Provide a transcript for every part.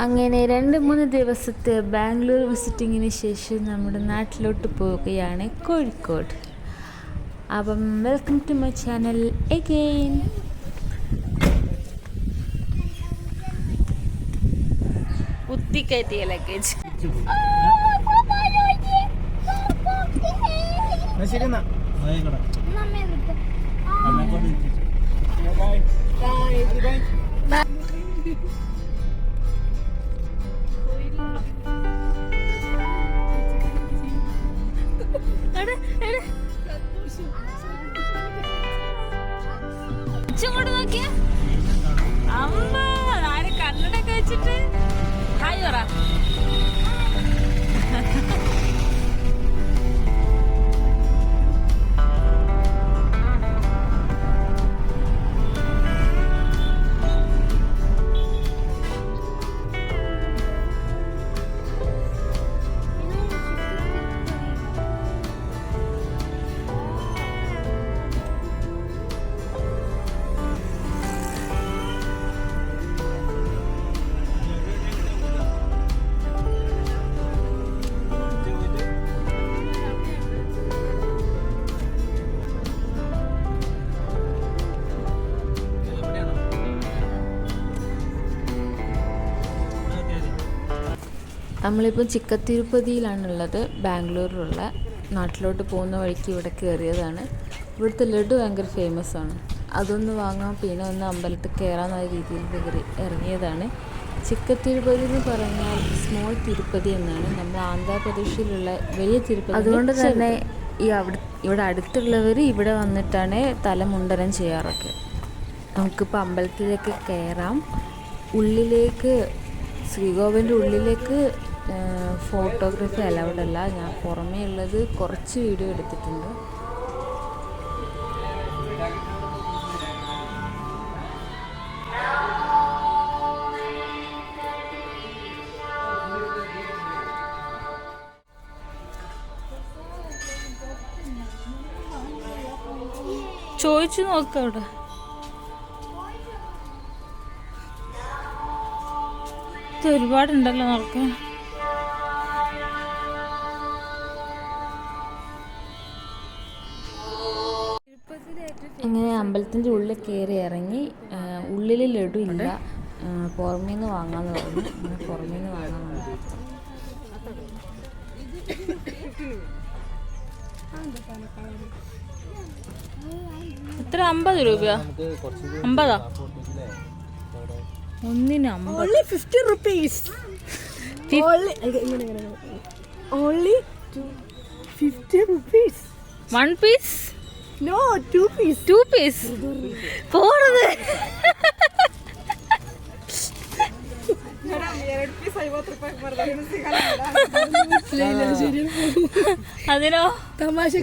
അങ്ങനെ 2-3 ദിവസത്തെ ബാംഗ്ലൂർ വിസിറ്റിങ്ങിന് ശേഷം നമ്മുടെ നാട്ടിലോട്ട് പോവുകയാണ്, കോഴിക്കോട്. അപ്പം welcome to my channel again. കുത്തിക്കയറ്റിയ ലഗേജ്. ഇങ്ങോട്ട് നോക്കിയ അമ്മ ആര് കണ്ണടൊക്കെ വെച്ചിട്ട് ഹായ് പറ. നമ്മളിപ്പോൾ ചിക്കത്തിരുപ്പതിയിലാണുള്ളത്, ബാംഗ്ലൂരിലുള്ള. നാട്ടിലോട്ട് പോകുന്ന വഴിക്ക് ഇവിടെ കയറിയതാണ്. ഇവിടുത്തെ ലഡു ഭയങ്കര ഫേമസ് ആണ്. അതൊന്ന് വാങ്ങാം, പിന്നെ ഒന്ന് അമ്പലത്തിൽ കയറാമെന്ന രീതിയിൽ ഇറങ്ങിയതാണ്. ചിക്കത്തിരുപ്പതി എന്ന് പറഞ്ഞാൽ സ്മോൾ തിരുപ്പതി എന്നാണ്. നമ്മൾ ആന്ധ്രാപ്രദേശിലുള്ള വലിയ തിരുപ്പതി. അതുകൊണ്ട് തന്നെ ഇവിടെ അടുത്തുള്ളവർ ഇവിടെ വന്നിട്ടാണ് തലമുണ്ടനം ചെയ്യാറൊക്കെ. നമുക്കിപ്പോൾ അമ്പലത്തിലേക്ക് കയറാം. ഉള്ളിലേക്ക്, ശ്രീകോവിലിൻ്റെ ഉള്ളിലേക്ക് ഫോട്ടോഗ്രാഫി അലൗഡ് അല്ല. ഞാൻ പുറമേ ഉള്ളത് കുറച്ച് വീഡിയോ എടുത്തിട്ടുണ്ട്. ചോദിച്ചു നോക്കാം അവിടെ. ഒരുപാടുണ്ടല്ലോ നോക്കാൻ. ഇങ്ങനെ അമ്പലത്തിൻ്റെ ഉള്ളിൽ കയറി ഇറങ്ങി. ഉള്ളിൽ ലഡു ഇല്ല, പുറമേ നിന്ന് വാങ്ങാന്ന് പറഞ്ഞു. അങ്ങനെ പുറമേ നിന്ന് വാങ്ങാൻ വന്നു. എത്ര? 50 രൂപയോ? 50? ഒന്നിന് 50 rupees. Only 50 rupees. 1 piece? No, 2 piece. 2 piece? പോണത് അതിനോ? തമാശ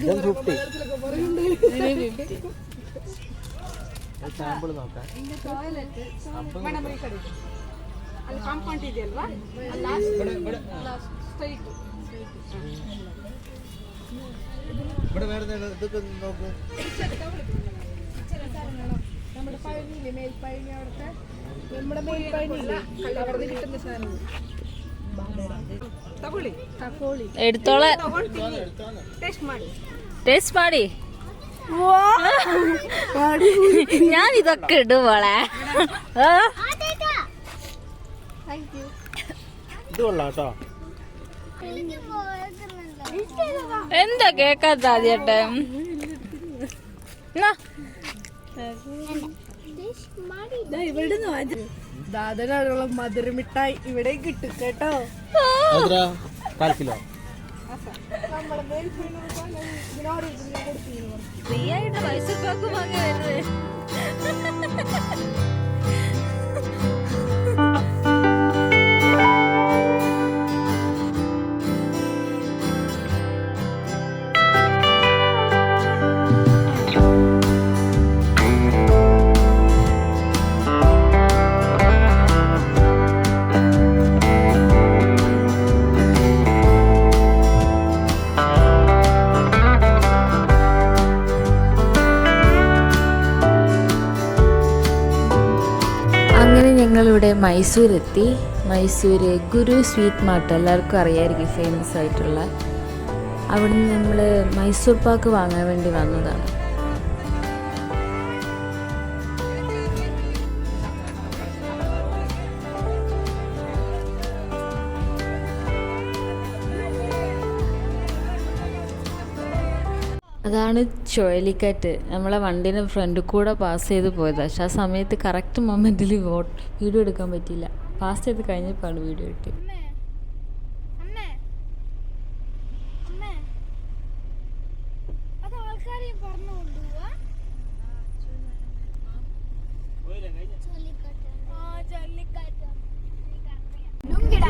ಸ್ಯಾಂಪಲ್ ನೋಡ್ತಾ ಅಲ್ಲಿ ಕಾಂಪೌಂಡ್ ಇದೆಯಲ್ವಾ, ಸ್ಟ್ರೈಟ್ ഇവിടെ വേറെ ഇതൊക്കെ നോക്ക്. നമ്മുടെ പഴനിയില്ലേ, മേൽപ്പഴനി, അവിടുത്തെ നമ്മുടെ മേൽപ്പഴനിയില്ല, അവിടെ കിട്ടുന്ന സാധനം തകോളി തകോളി എടുത്തോളെ. ടേസ്റ്റ് ಮಾಡಿ. ഞാൻ ഇതൊക്കെ ഇടും മോളെ. എന്താ കേക്കാത്ത ആദ്യട്ടെ? ദാദനുള്ള മധുരമിഠായി ഇവിടെ കിട്ടും കേട്ടോ. ഫ്രീ ആയിട്ട് മൈസൂർ വാങ്ങി വരുന്നത്. മൈസൂരെത്തി. മൈസൂർ ഗുരു സ്വീറ്റ് മാർട്ട് എല്ലാവർക്കും അറിയാമായിരിക്കും, ഫേമസ് ആയിട്ടുള്ള. അവിടുന്ന് നമ്മൾ മൈസൂർ പാക്ക് വാങ്ങാൻ വേണ്ടി വന്നതാണ്. അതാണ് ചുഴലിക്കാറ്റ്. നമ്മളെ വണ്ടീൻ്റെ ഫ്രണ്ടിൽ കൂടെ പാസ് ചെയ്ത് പോയത്. പക്ഷെ ആ സമയത്ത് കറക്റ്റ് മൊമെൻറ്റിൽ വീഡിയോ എടുക്കാൻ പറ്റിയില്ല. പാസ് ചെയ്ത് കഴിഞ്ഞപ്പോഴാണ് വീഡിയോ കിട്ടി.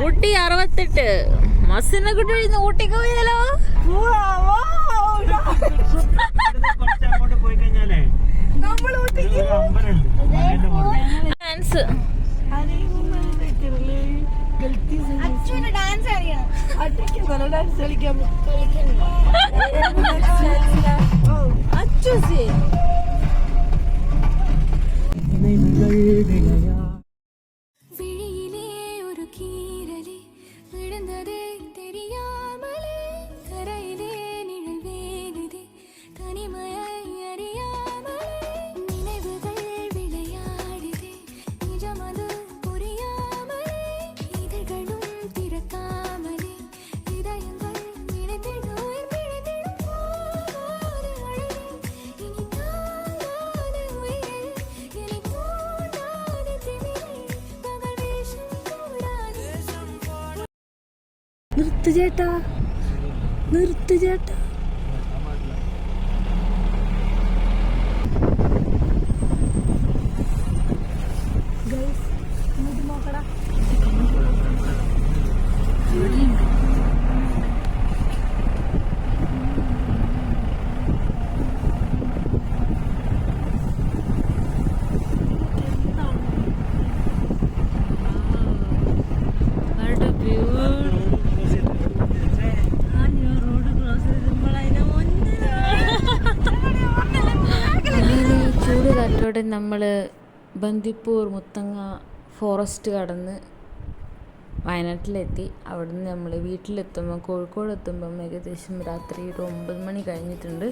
ഊട്ടി 68 മസിനെ കുട്ടി ഊട്ടിക്ക് പോയാലോ? ഡാൻസ് നിർത്ത് ചേട്ടാ, നിർത്ത് ചേട്ടാ. നോക്കടാ, ചൂടുകാറ്റോടെ നമ്മൾ ബന്ദിപ്പൂർ മുത്തങ്ങ ഫോറസ്റ്റ് കടന്ന് വയനാട്ടിലെത്തി. അവിടുന്ന് നമ്മൾ വീട്ടിലെത്തുമ്പോൾ, കോഴിക്കോട് എത്തുമ്പം ഏകദേശം രാത്രി ഒരു 9 മണി കഴിഞ്ഞിട്ടുണ്ട്.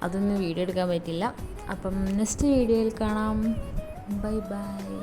അതൊന്നും വീഡിയോ എടുക്കാൻ പറ്റില്ല. അപ്പം നെക്സ്റ്റ് വീഡിയോയിൽ കാണാം. Bye bye.